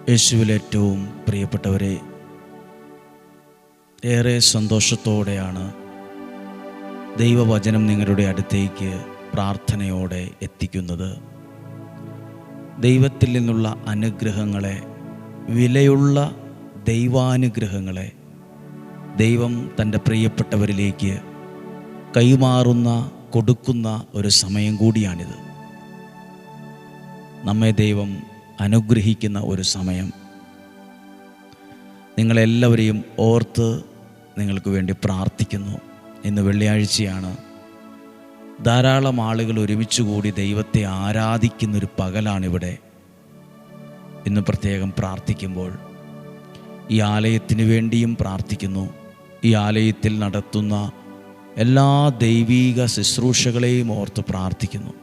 യേശുവിൽ ഏറ്റവും പ്രിയപ്പെട്ടവരെ, ഏറെ സന്തോഷത്തോടെയാണ് ദൈവവചനം നിങ്ങളുടെ അടുത്തേക്ക് പ്രാർത്ഥനയോടെ എത്തിക്കുന്നത്. ദൈവത്തിൽ നിന്നുള്ള അനുഗ്രഹങ്ങളെ, വിലയുള്ള ദൈവാനുഗ്രഹങ്ങളെ ദൈവം തൻ്റെ പ്രിയപ്പെട്ടവരിലേക്ക് കൈമാറുന്ന, കൊടുക്കുന്ന ഒരു സമയം കൂടിയാണിത്. നമ്മെ ദൈവം അനുഗ്രഹിക്കുന്ന ഒരു സമയം. നിങ്ങളെല്ലാവരെയും ഓർത്ത് നിങ്ങൾക്ക് വേണ്ടി പ്രാർത്ഥിക്കുന്നു. ഇന്ന് വെള്ളിയാഴ്ചയാണ്. ധാരാളം ആളുകൾ ഒരുമിച്ച് കൂടി ദൈവത്തെ ആരാധിക്കുന്നൊരു പകലാണിവിടെ. ഇന്ന് പ്രത്യേകം പ്രാർത്ഥിക്കുമ്പോൾ ഈ ആലയത്തിന് വേണ്ടിയും പ്രാർത്ഥിക്കുന്നു. ഈ ആലയത്തിൽ നടത്തുന്ന എല്ലാ ദൈവീക ശുശ്രൂഷകളെയും ഓർത്ത് പ്രാർത്ഥിക്കുന്നു.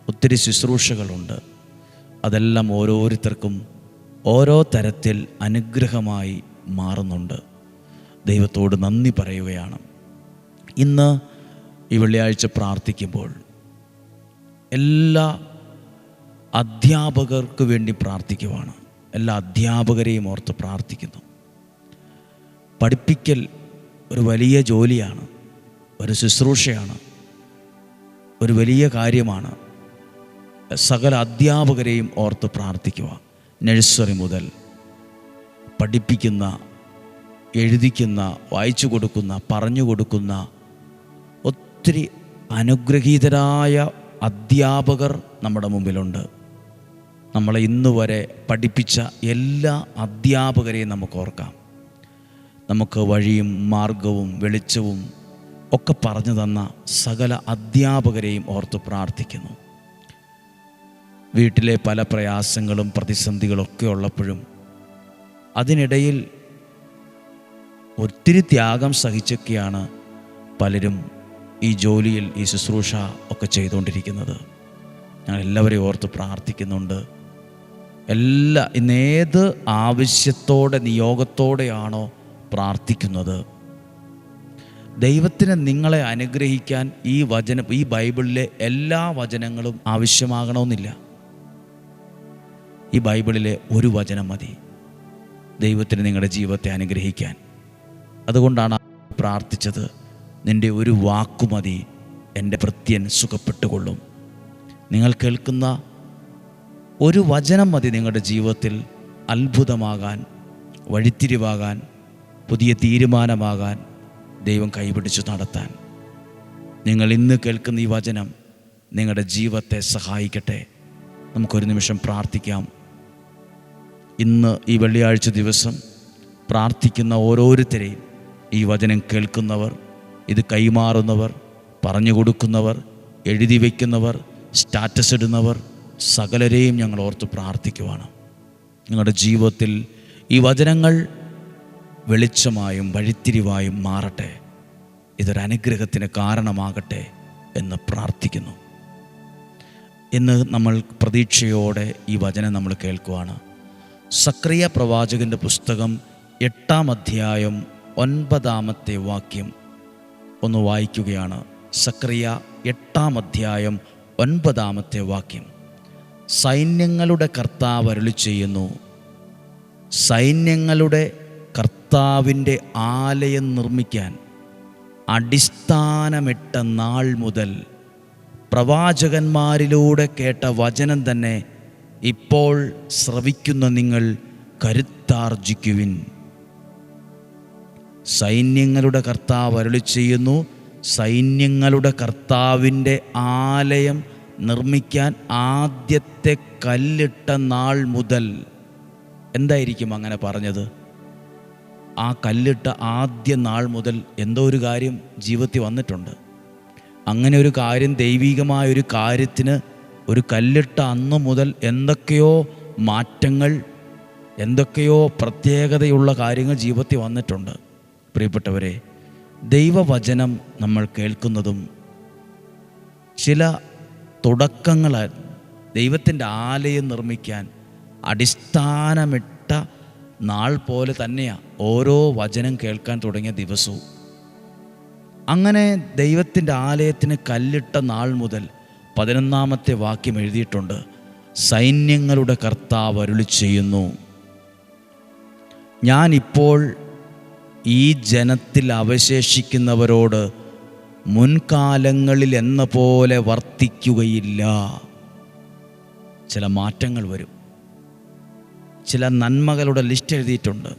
ഒത്തിരി ശുശ്രൂഷകളുണ്ട്. അതെല്ലാം ഓരോരുത്തർക്കും ഓരോ തരത്തിൽ അനുഗ്രഹമായി മാറുന്നുണ്ട്. ദൈവത്തോട് നന്ദി പറയുകയാണ്. ഇന്ന് ഈ വെള്ളിയാഴ്ച പ്രാർത്ഥിക്കുമ്പോൾ എല്ലാ അധ്യാപകർക്ക് വേണ്ടി പ്രാർത്ഥിക്കുവാണ്. എല്ലാ അധ്യാപകരെയും ഓർത്ത് പ്രാർത്ഥിക്കുന്നു. പഠിപ്പിക്കൽ ഒരു വലിയ ജോലിയാണ്, ഒരു ശുശ്രൂഷയാണ്, ഒരു വലിയ കാര്യമാണ്. സകല അധ്യാപകരെയും ഓർത്ത് പ്രാർത്ഥിക്കുക. നഴ്സറി മുതൽ പഠിപ്പിക്കുന്ന, എഴുതിക്കുന്ന, വായിച്ചു കൊടുക്കുന്ന, പറഞ്ഞു കൊടുക്കുന്ന ഒത്തിരി അനുഗ്രഹീതരായ അധ്യാപകർ നമ്മുടെ മുമ്പിലുണ്ട്. നമ്മളെ ഇന്ന് വരെ പഠിപ്പിച്ച എല്ലാ അധ്യാപകരെയും നമുക്ക് ഓർക്കാം. നമുക്ക് വഴിയും മാർഗവും വെളിച്ചവും ഒക്കെ പറഞ്ഞു തന്ന സകല അധ്യാപകരെയും ഓർത്ത് പ്രാർത്ഥിക്കുന്നു. വീട്ടിലെ പല പ്രയാസങ്ങളും പ്രതിസന്ധികളൊക്കെ ഉള്ളപ്പോഴും അതിനിടയിൽ ഒത്തിരി ത്യാഗം സഹിച്ചൊക്കെയാണ് പലരും ഈ ജോലിയിൽ, ഈ ശുശ്രൂഷ ഒക്കെ ചെയ്തുകൊണ്ടിരിക്കുന്നത്. ഞാൻ എല്ലാവരെയും ഓർത്ത് പ്രാർത്ഥിക്കുന്നുണ്ട്. ഇന്നേത് ആവശ്യത്തോടെ, നിയോഗത്തോടെയാണോ പ്രാർത്ഥിക്കുന്നത്, ദൈവത്തിന് നിങ്ങളെ അനുഗ്രഹിക്കാൻ ഈ ബൈബിളിലെ എല്ലാ വചനങ്ങളും ആവശ്യമാകണമെന്നില്ല. ഈ ബൈബിളിലെ ഒരു വചനം മതി ദൈവത്തിന് നിങ്ങളുടെ ജീവിതത്തെ അനുഗ്രഹിക്കാൻ. അതുകൊണ്ടാണ് പ്രാർത്ഥിച്ചത്, നിൻ്റെ ഒരു വാക്കുമതി എൻ്റെ ഭൃത്യൻ സുഖപ്പെട്ടുകൊള്ളും. നിങ്ങൾ കേൾക്കുന്ന ഒരു വചനം മതി നിങ്ങളുടെ ജീവിതത്തിൽ അത്ഭുതമാകാൻ, വഴിത്തിരിവാകാൻ, പുതിയ തീരുമാനമാകാൻ, ദൈവം കൈപിടിച്ചു നടത്താൻ. നിങ്ങൾ ഇന്ന് കേൾക്കുന്ന ഈ വചനം നിങ്ങളുടെ ജീവിതത്തെ സഹായിക്കട്ടെ. നമുക്കൊരു നിമിഷം പ്രാർത്ഥിക്കാം. ഇന്ന് ഈ വെള്ളിയാഴ്ച ദിവസം പ്രാർത്ഥിക്കുന്ന ഓരോരുത്തരെയും, ഈ വചനം കേൾക്കുന്നവർ, ഇത് കൈമാറുന്നവർ, പറഞ്ഞു കൊടുക്കുന്നവർ, എഴുതി വയ്ക്കുന്നവർ, സ്റ്റാറ്റസ് ഇടുന്നവർ, സകലരെയും ഞങ്ങൾ ഓർത്ത് പ്രാർത്ഥിക്കുവാണ്. നിങ്ങളുടെ ജീവിതത്തിൽ ഈ വചനങ്ങൾ വെളിച്ചമായും വഴിത്തിരിവായും മാറട്ടെ. ഇതൊരനുഗ്രഹത്തിന് കാരണമാകട്ടെ എന്ന് പ്രാർത്ഥിക്കുന്നു. ഇന്ന് നമ്മൾ പ്രതീക്ഷയോടെ ഈ വചനം നമ്മൾ കേൾക്കുവാണ്. സക്രിയ പ്രവാചകൻ്റെ പുസ്തകം 8-ാം അധ്യായം 9-ാമത്തെ വാക്യം ഒന്ന് വായിക്കുകയാണ്. സക്രിയ 8-ാം അധ്യായം 9-ാമത്തെ വാക്യം. സൈന്യങ്ങളുടെ കർത്താവ് അരുളി ചെയ്യുന്നു, സൈന്യങ്ങളുടെ കർത്താവിൻ്റെ ആലയം നിർമ്മിക്കാൻ അടിസ്ഥാനമിട്ട നാൾ മുതൽ പ്രവാചകന്മാരിലൂടെ കേട്ട വചനം തന്നെ ഇപ്പോൾ ശ്രവിക്കുന്ന നിങ്ങൾ കരുത്താർജിക്കുവിൻ. സൈന്യങ്ങളുടെ കർത്താവ് അരുളി ചെയ്യുന്നു, സൈന്യങ്ങളുടെ കർത്താവിൻ്റെ ആലയം നിർമ്മിക്കാൻ ആദ്യത്തെ കല്ലിട്ട നാൾ മുതൽ. എന്തായിരിക്കും അങ്ങനെ പറഞ്ഞത്? ആ കല്ലിട്ട ആദ്യ നാൾ മുതൽ എന്തോ ഒരു കാര്യം ജീവിതത്തിൽ വന്നിട്ടുണ്ട്. അങ്ങനെ ഒരു കാര്യം, ദൈവികമായൊരു കാര്യത്തിന് ഒരു കല്ലിട്ട അന്ന് മുതൽ എന്തൊക്കെയോ മാറ്റങ്ങൾ, എന്തൊക്കെയോ പ്രത്യേകതയുള്ള കാര്യങ്ങൾ ജീവിതത്തിൽ വന്നിട്ടുണ്ട്. പ്രിയപ്പെട്ടവരെ, ദൈവവചനം നമ്മൾ കേൾക്കുന്നതും ചില തുടക്കങ്ങൾ, ദൈവത്തിൻ്റെ ആലയം നിർമ്മിക്കാൻ അടിസ്ഥാനമിട്ട നാൾ പോലെ തന്നെയാണ് ഓരോ വചനം കേൾക്കാൻ തുടങ്ങിയ ദിവസവും. അങ്ങനെ ദൈവത്തിൻ്റെ ആലയത്തിന് കല്ലിട്ട നാൾ മുതൽ 11-ാമത്തെ വാക്യം എഴുതിയിട്ടുണ്ട്. സൈന്യങ്ങളുടെ കർത്താവ് അരുളി ചെയ്യുന്നു, ഞാനിപ്പോൾ ഈ ജനത്തിൽ അവശേഷിക്കുന്നവരോട് മുൻകാലങ്ങളിൽ എന്ന പോലെ വർത്തിക്കുകയില്ല. ചില മാറ്റങ്ങൾ വരും. ചില നന്മകളുടെ ലിസ്റ്റ് എഴുതിയിട്ടുണ്ട്.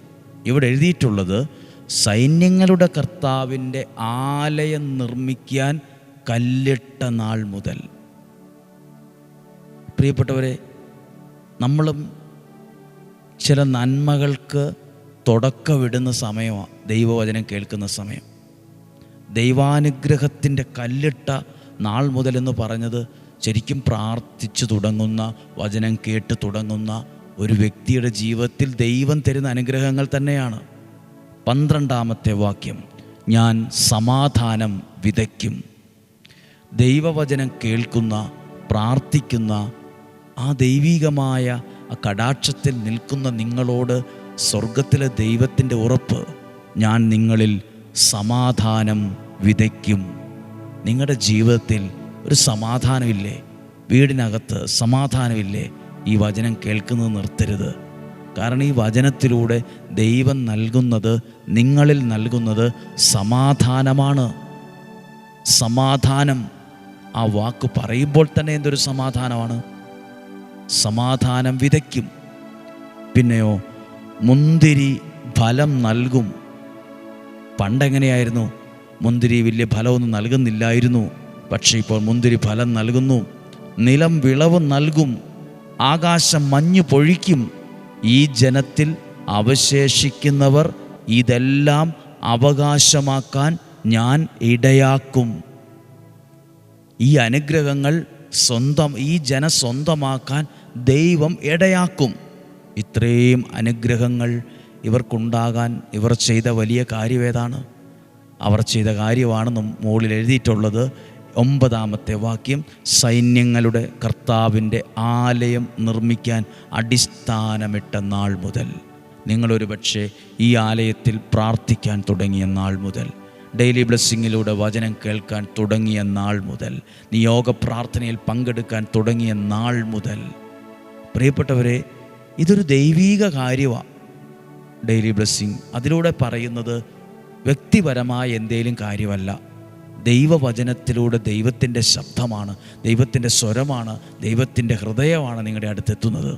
ഇവിടെ എഴുതിയിട്ടുള്ളത് സൈന്യങ്ങളുടെ കർത്താവിൻ്റെ ആലയം നിർമ്മിക്കാൻ കല്ലിട്ട നാൾ മുതൽ. പ്രിയപ്പെട്ടവരെ, നമ്മളും ചില നന്മകൾക്ക് തുടക്കമിടുന്ന സമയമാണ് ദൈവവചനം കേൾക്കുന്ന സമയം. ദൈവാനുഗ്രഹത്തിൻ്റെ കല്ലിട്ട നാൾ മുതലെന്ന് പറഞ്ഞത് ശരിക്കും പ്രാർത്ഥിച്ചു തുടങ്ങുന്ന, വചനം കേട്ട് തുടങ്ങുന്ന ഒരു വ്യക്തിയുടെ ജീവിതത്തിൽ ദൈവം തരുന്ന അനുഗ്രഹങ്ങൾ തന്നെയാണ്. 12-ാമത്തെ വാക്യം, ഞാൻ സമാധാനം വിതയ്ക്കും. ദൈവവചനം കേൾക്കുന്ന, പ്രാർത്ഥിക്കുന്ന, ആ ദൈവികമായ ആ കടാക്ഷത്തിൽ നിൽക്കുന്ന നിങ്ങളോട് സ്വർഗത്തിലെ ദൈവത്തിൻ്റെ ഉറപ്പ്, ഞാൻ നിങ്ങളിൽ സമാധാനം വിതയ്ക്കും. നിങ്ങളുടെ ജീവിതത്തിൽ ഒരു സമാധാനമില്ലേ? വീടിനകത്ത് സമാധാനമില്ലേ? ഈ വചനം കേൾക്കുന്നത് നിർത്തരുത്. കാരണം ഈ വചനത്തിലൂടെ ദൈവം നൽകുന്നത്, നിങ്ങളിൽ നൽകുന്നത് സമാധാനമാണ്. സമാധാനം, ആ വാക്ക് പറയുമ്പോൾ തന്നെ എന്തൊരു സമാധാനമാണ്. സമാധാനം വിതയ്ക്കും. പിന്നെയോ മുന്തിരി ഫലം നൽകും. പണ്ടെങ്ങനെയായിരുന്നു? മുന്തിരി വലിയ ഫലമൊന്നും നൽകുന്നില്ലായിരുന്നു. പക്ഷേ ഇപ്പോൾ മുന്തിരി ഫലം നൽകുന്നു. നിലം വിളവ് നൽകും. ആകാശം മഞ്ഞ് പൊഴിക്കും. ഈ ജനത്തിൽ അവശേഷിക്കുന്നവർ ഇതെല്ലാം അവകാശമാക്കാൻ ഞാൻ ഇടയാക്കും. ഈ അനുഗ്രഹങ്ങൾ ഈ ജനം സ്വന്തമാക്കാൻ ദൈവം ഇടയാക്കും. ഇത്രയും അനുഗ്രഹങ്ങൾ ഇവർക്കുണ്ടാകാൻ ഇവർ ചെയ്ത വലിയ കാര്യം ഏതാണ്? അവർ ചെയ്ത കാര്യമാണ് മുകളിൽ എഴുതിയിട്ടുള്ളത്. 9-ാമത്തെ വാക്യം, സൈന്യങ്ങളുടെ കർത്താവിൻ്റെ ആലയം നിർമ്മിക്കാൻ അടിസ്ഥാനമിട്ട നാൾ മുതൽ. നിങ്ങളൊരു പക്ഷേ ഈ ആലയത്തിൽ പ്രാർത്ഥിക്കാൻ തുടങ്ങിയ നാൾ മുതൽ, ഡെയിലി ബ്ലെസ്സിങ്ങിലൂടെ വചനം കേൾക്കാൻ തുടങ്ങിയ നാൾ മുതൽ, നിയോഗ പ്രാർത്ഥനയിൽ പങ്കെടുക്കാൻ തുടങ്ങിയ നാൾ മുതൽ, പ്രിയപ്പെട്ടവരെ, ഇതൊരു ദൈവീക കാര്യമാണ്. ഡെയിലി ബ്ലെസ്സിങ് അതിലൂടെ പറയുന്നത് വ്യക്തിപരമായ എന്തേലും കാര്യമല്ല. ദൈവവചനത്തിലൂടെ ദൈവത്തിൻ്റെ ശബ്ദമാണ്, ദൈവത്തിൻ്റെ സ്വരമാണ്, ദൈവത്തിൻ്റെ ഹൃദയമാണ് നിങ്ങളുടെ അടുത്തെത്തുന്നത്.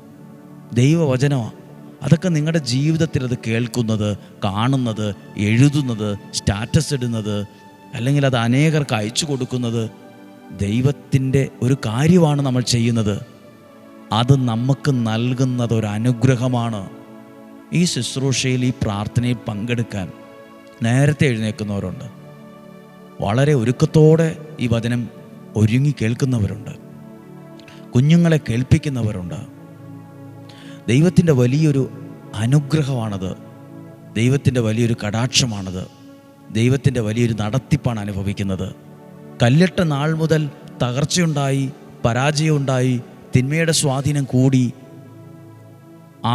ദൈവവചനമാണ്. അതൊക്കെ നിങ്ങളുടെ ജീവിതത്തിൽ അത് കേൾക്കുന്നത്, കാണുന്നത്, എഴുതുന്നത്, സ്റ്റാറ്റസ് ഇടുന്നത്, അല്ലെങ്കിൽ അത് അനേകർക്ക് അയച്ചു കൊടുക്കുന്നത് ദൈവത്തിൻ്റെ ഒരു കാര്യമാണ് നമ്മൾ ചെയ്യുന്നത്. അത് നമുക്ക് നൽകുന്നത് ഒരു അനുഗ്രഹമാണ്. ഈ ശുശ്രൂഷയിൽ, ഈ പ്രാർത്ഥനയിൽ പങ്കെടുക്കാൻ നേരത്തെ എഴുന്നേൽക്കുന്നവരുണ്ട്. വളരെ ഒരുക്കത്തോടെ ഈ വചനം ഒരുങ്ങി കേൾക്കുന്നവരുണ്ട്. കുഞ്ഞുങ്ങളെ കേൾപ്പിക്കുന്നവരുണ്ട്. ദൈവത്തിൻ്റെ വലിയൊരു അനുഗ്രഹമാണത്. ദൈവത്തിൻ്റെ വലിയൊരു കടാക്ഷമാണത്. ദൈവത്തിൻ്റെ വലിയൊരു നടത്തിപ്പാണ് അനുഭവിക്കുന്നത്. കല്ലിട്ട നാൾ മുതൽ തകർച്ചയുണ്ടായി, പരാജയമുണ്ടായി, തിന്മയുടെ സ്വാധീനം കൂടി,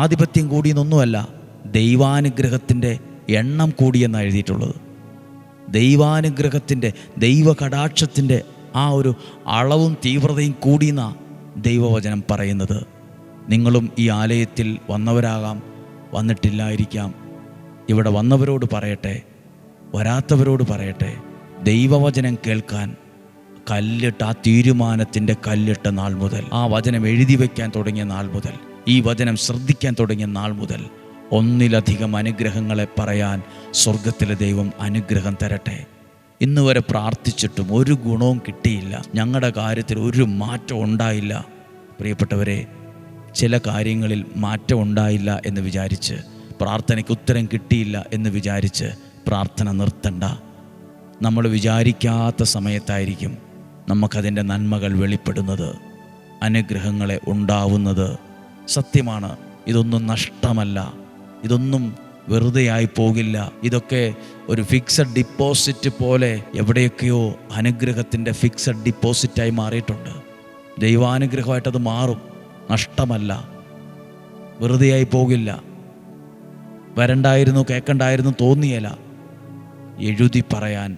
ആധിപത്യം കൂടി എന്നൊന്നുമല്ല, ദൈവാനുഗ്രഹത്തിൻ്റെ എണ്ണം കൂടിയെന്നാണ് എഴുതിയിട്ടുള്ളത്. ദൈവാനുഗ്രഹത്തിൻ്റെ, ദൈവ കടാക്ഷത്തിൻ്റെ ആ ഒരു അളവും തീവ്രതയും കൂടിയെന്നാണ് ദൈവവചനം പറയുന്നത്. നിങ്ങളും ഈ ആലയത്തിൽ വന്നവരാകാം, വന്നിട്ടില്ലായിരിക്കാം. ഇവിടെ വന്നവരോട് പറയട്ടെ, വരാത്തവരോട് പറയട്ടെ, ദൈവവചനം കേൾക്കാൻ കല്ലിട്ട, ആ തീരുമാനത്തിൻ്റെ കല്ലിട്ട നാൾ മുതൽ, ആ വചനം എഴുതി വയ്ക്കാൻ തുടങ്ങിയ നാൾ മുതൽ, ഈ വചനം ശ്രദ്ധിക്കാൻ തുടങ്ങിയ നാൾ മുതൽ ഒന്നിലധികം അനുഗ്രഹങ്ങളെ പറയാൻ സ്വർഗത്തിലെ ദൈവം അനുഗ്രഹം തരട്ടെ. ഇന്ന് വരെ പ്രാർത്ഥിച്ചിട്ടും ഒരു ഗുണവും കിട്ടിയില്ല, ഞങ്ങളുടെ കാര്യത്തിൽ ഒരു മാറ്റം ഉണ്ടായില്ല. പ്രിയപ്പെട്ടവരെ, ചില കാര്യങ്ങളിൽ മാറ്റം ഉണ്ടായില്ല എന്ന് വിചാരിച്ച്, പ്രാർത്ഥനയ്ക്ക് ഉത്തരം കിട്ടിയില്ല എന്ന് വിചാരിച്ച് പ്രാർത്ഥന നിർത്തണ്ട. നമ്മൾ വിചാരിക്കാത്ത സമയത്തായിരിക്കും നമുക്കതിൻ്റെ നന്മകൾ വെളിപ്പെടുന്നത്, അനുഗ്രഹങ്ങളെ ഉണ്ടാവുന്നത്. സത്യമാണ്, ഇതൊന്നും നഷ്ടമല്ല, ഇതൊന്നും വെറുതെയായി പോകില്ല. ഇതൊക്കെ ഒരു ഫിക്സഡ് ഡിപ്പോസിറ്റ് പോലെ എവിടെയൊക്കെയോ അനുഗ്രഹത്തിൻ്റെ ഫിക്സഡ് ഡിപ്പോസിറ്റായി മാറിയിട്ടുണ്ട്. ദൈവാനുഗ്രഹമായിട്ടത് മാറും, നഷ്ടമല്ല, വെറുതെയായി പോകില്ല. വരണ്ടായിരുന്നു, കേൾക്കണ്ടായിരുന്നു തോന്നിയല്ല. എഴുതി പറയാൻ,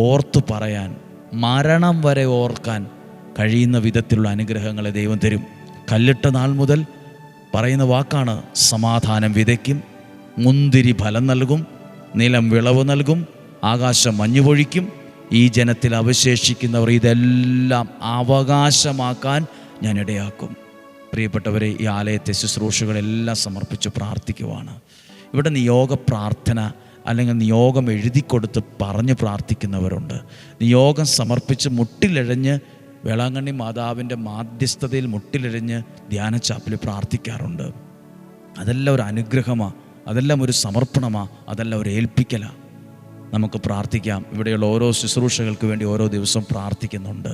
ഓർത്തു പറയാൻ, മരണം വരെ ഓർക്കാൻ കഴിയുന്ന വിധത്തിലുള്ള അനുഗ്രഹങ്ങളെ ദൈവം തരും. കല്ലിട്ട നാൾ മുതൽ പറയുന്ന വാക്കാണ്, സമാധാനം വിതയ്ക്കും, മുന്തിരി ഫലം നൽകും, നിലം വിളവ് നൽകും, ആകാശം മഞ്ഞുപൊഴിക്കും, ഈ ജനത്തിൽ അവശേഷിക്കുന്നവർ ഇതെല്ലാം അവകാശമാക്കാൻ ഞാൻ ഇടയാക്കും. പ്രിയപ്പെട്ടവരെ, ഈ ആലയത്തെ ശുശ്രൂഷകളെല്ലാം സമർപ്പിച്ച് പ്രാർത്ഥിക്കുവാണ്. ഇവിടെ നിയോഗ പ്രാർത്ഥന അല്ലെങ്കിൽ നിയോഗം എഴുതിക്കൊടുത്ത് പറഞ്ഞ് പ്രാർത്ഥിക്കുന്നവരുണ്ട്. നിയോഗം സമർപ്പിച്ച് മുട്ടിലിഴഞ്ഞ് വേളാങ്കണ്ണി മാതാവിൻ്റെ മാധ്യസ്ഥതയിൽ മുട്ടിലിഴഞ്ഞ് ധ്യാനച്ചാപ്പിൽ പ്രാർത്ഥിക്കാറുണ്ട്. അതെല്ലാം ഒരു അനുഗ്രഹമാണ്, അതെല്ലാം ഒരു സമർപ്പണമാണ്, അതെല്ലാം ഒരു ഏൽപ്പിക്കലാണ്. നമുക്ക് പ്രാർത്ഥിക്കാം. ഇവിടെയുള്ള ഓരോ ശുശ്രൂഷകൾക്ക് വേണ്ടി ഓരോ ദിവസവും പ്രാർത്ഥിക്കുന്നുണ്ട്.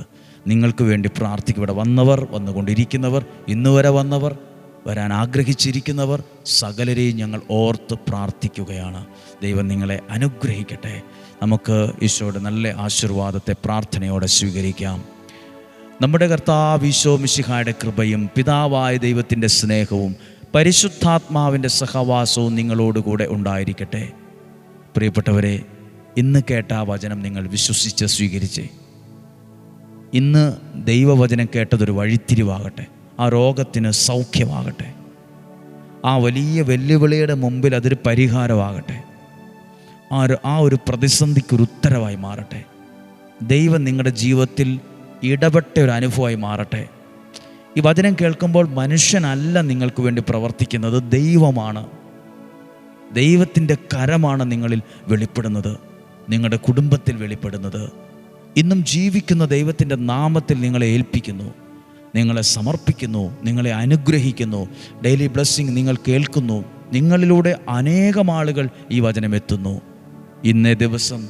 നിങ്ങൾക്ക് വേണ്ടി പ്രാർത്ഥിക്കും. ഇവിടെ വന്നവർ, വന്നുകൊണ്ടിരിക്കുന്നവർ, ഇന്നുവരെ വന്നവർ, വരാൻ ആഗ്രഹിച്ചിരിക്കുന്നവർ സകലരെയും ഞങ്ങൾ ഓർത്ത് പ്രാർത്ഥിക്കുകയാണ്. ദൈവം നിങ്ങളെ അനുഗ്രഹിക്കട്ടെ. നമുക്ക് ഈശോയുടെ നല്ല ആശീർവാദത്തെ പ്രാർത്ഥനയോടെ സ്വീകരിക്കാം. നമ്മുടെ കർത്താവ് ഈശോ മിശിഹായുടെ കൃപയും പിതാവായ ദൈവത്തിൻ്റെ സ്നേഹവും പരിശുദ്ധാത്മാവിൻ്റെ സഹവാസവും നിങ്ങളോടുകൂടെ ഉണ്ടായിരിക്കട്ടെ. പ്രിയപ്പെട്ടവരെ, ഇന്ന് കേട്ട ആ വചനം നിങ്ങൾ വിശ്വസിച്ച് സ്വീകരിച്ചേ. ഇന്ന് ദൈവവചനം കേട്ടതൊരു വഴിത്തിരിവാകട്ടെ, ആ രോഗത്തിന് സൗഖ്യമാകട്ടെ, ആ വലിയ വെല്ലുവിളിയുടെ മുമ്പിൽ അതൊരു പരിഹാരമാകട്ടെ, ആ ഒരു പ്രതിസന്ധിക്കൊരു ഉത്തരവായി മാറട്ടെ. ദൈവം നിങ്ങളുടെ ജീവിതത്തിൽ ഇടപെട്ട ഒരു അനുഭവമായി മാറട്ടെ. ഈ വചനം കേൾക്കുമ്പോൾ മനുഷ്യനല്ല നിങ്ങൾക്ക് വേണ്ടി പ്രവർത്തിക്കുന്നത്, ദൈവമാണ്. ദൈവത്തിൻ്റെ കരമാണ് നിങ്ങളിൽ വെളിപ്പെടുന്നത്, നിങ്ങളുടെ കുടുംബത്തിൽ വെളിപ്പെടുന്നത്. ഇന്നും ജീവിക്കുന്ന ദൈവത്തിൻ്റെ നാമത്തിൽ നിങ്ങളെ ഏൽപ്പിക്കുന്നു, നിങ്ങളെ സമർപ്പിക്കുന്നു, നിങ്ങളെ അനുഗ്രഹിക്കുന്നു. ഡെയിലി ബ്ലെസ്സിങ് നിങ്ങൾ കേൾക്കുന്നു. നിങ്ങളിലൂടെ അനേകം ആളുകൾ ഈ വചനം എത്തുന്നു. ഇന്നേ ദിവസം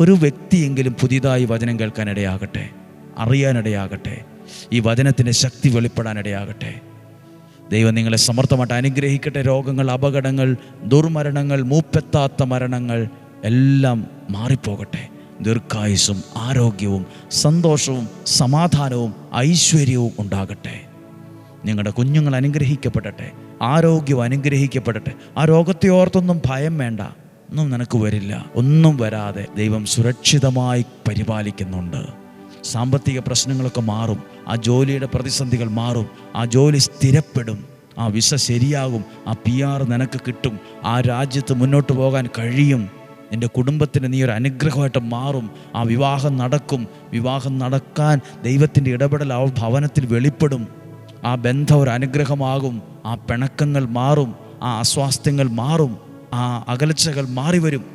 ഒരു വ്യക്തിയെങ്കിലും പുതിയതായി വചനം കേൾക്കാനിടയാകട്ടെ, അറിയാനിടയാകട്ടെ, ഈ വചനത്തിൻ്റെ ശക്തി വെളിപ്പെടാനിടയാകട്ടെ. ദൈവം നിങ്ങളെ സമർത്ഥമായിട്ട് അനുഗ്രഹിക്കട്ടെ. രോഗങ്ങൾ, അപകടങ്ങൾ, ദുർമരണങ്ങൾ, മൂപ്പെത്താത്ത മരണങ്ങൾ എല്ലാം മാറിപ്പോകട്ടെ. ദീർഘായുസ്സും ആരോഗ്യവും സന്തോഷവും സമാധാനവും ഐശ്വര്യവും ഉണ്ടാകട്ടെ. നിങ്ങളുടെ കുഞ്ഞുങ്ങൾ അനുഗ്രഹിക്കപ്പെടട്ടെ, ആരോഗ്യം അനുഗ്രഹിക്കപ്പെടട്ടെ. ആ രോഗത്തെ ഓർത്തൊന്നും ഭയം വേണ്ട, ഒന്നും നിനക്ക് വരില്ല. ഒന്നും വരാതെ ദൈവം സുരക്ഷിതമായി പരിപാലിക്കുന്നുണ്ട്. സാമ്പത്തിക പ്രശ്നങ്ങളൊക്കെ മാറും, ആ ജോലിയുടെ പ്രതിസന്ധികൾ മാറും, ആ ജോലി സ്ഥിരപ്പെടും, ആ വിസ ശരിയാകും, ആ PR നിനക്ക് കിട്ടും, ആ രാജ്യത്ത് മുന്നോട്ട് പോകാൻ കഴിയും. നിൻ്റെ കുടുംബത്തിന് നീ ഒരു അനുഗ്രഹമായിട്ട് മാറും. ആ വിവാഹം നടക്കും. വിവാഹം നടക്കാൻ ദൈവത്തിൻ്റെ ഇടപെടൽ ആ ഭവനത്തിൽ വെളിപ്പെടും. ആ ബന്ധം ഒരു അനുഗ്രഹമാകും. ആ പിണക്കങ്ങൾ മാറും, ആ അസ്വാസ്ഥ്യങ്ങൾ മാറും, ആ അകൽച്ചകൾ മാറി വരും.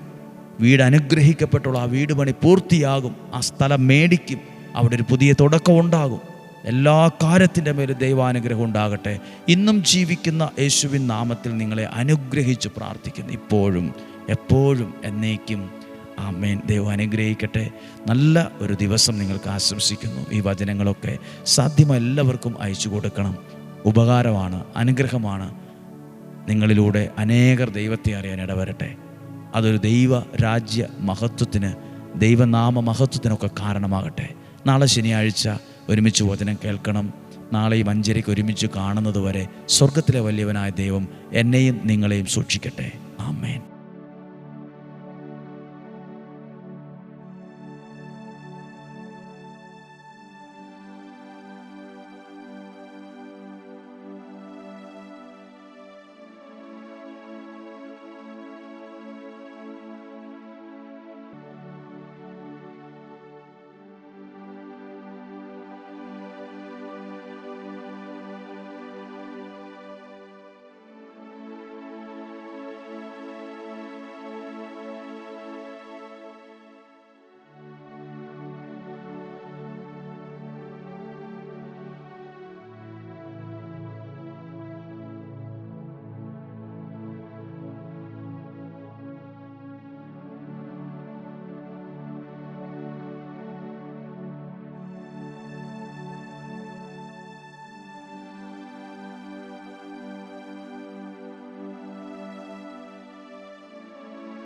വീട് അനുഗ്രഹിക്കപ്പെട്ടുള്ള ആ വീട് പണി പൂർത്തിയാകും. ആ സ്ഥലം മേടിക്കും, അവിടെ ഒരു പുതിയ തുടക്കം ഉണ്ടാകും. എല്ലാ കാര്യത്തിൻ്റെ മേലും ദൈവാനുഗ്രഹം ഉണ്ടാകട്ടെ. ഇന്നും ജീവിക്കുന്ന യേശുവിൻ നാമത്തിൽ നിങ്ങളെ അനുഗ്രഹിച്ച് പ്രാർത്ഥിക്കുന്നു, ഇപ്പോഴും എപ്പോഴും എന്നേക്കും. ആമേൻ. ദൈവം അനുഗ്രഹിക്കട്ടെ. നല്ല ഒരു ദിവസം നിങ്ങൾക്ക് ആശംസിക്കുന്നു. ഈ വചനങ്ങളൊക്കെ സാധ്യമായ എല്ലാവർക്കും അയച്ചു കൊടുക്കണം. ഉപകാരമാണ്, അനുഗ്രഹമാണ്. നിങ്ങളിലൂടെ അനേകർ ദൈവത്തെ അറിയാൻ ഇടവരട്ടെ. അതൊരു ദൈവ രാജ്യ മഹത്വത്തിന്, ദൈവനാമ മഹത്വത്തിനൊക്കെ കാരണമാകട്ടെ. നാളെ ശനിയാഴ്ച ഒരുമിച്ച് വചനം കേൾക്കണം. നാളെയും 5:30 ഒരുമിച്ച് കാണുന്നത് വരെ സ്വർഗത്തിലെ വലിയവനായ ദൈവം എന്നെയും നിങ്ങളെയും സൂക്ഷിക്കട്ടെ. ആമേൻ.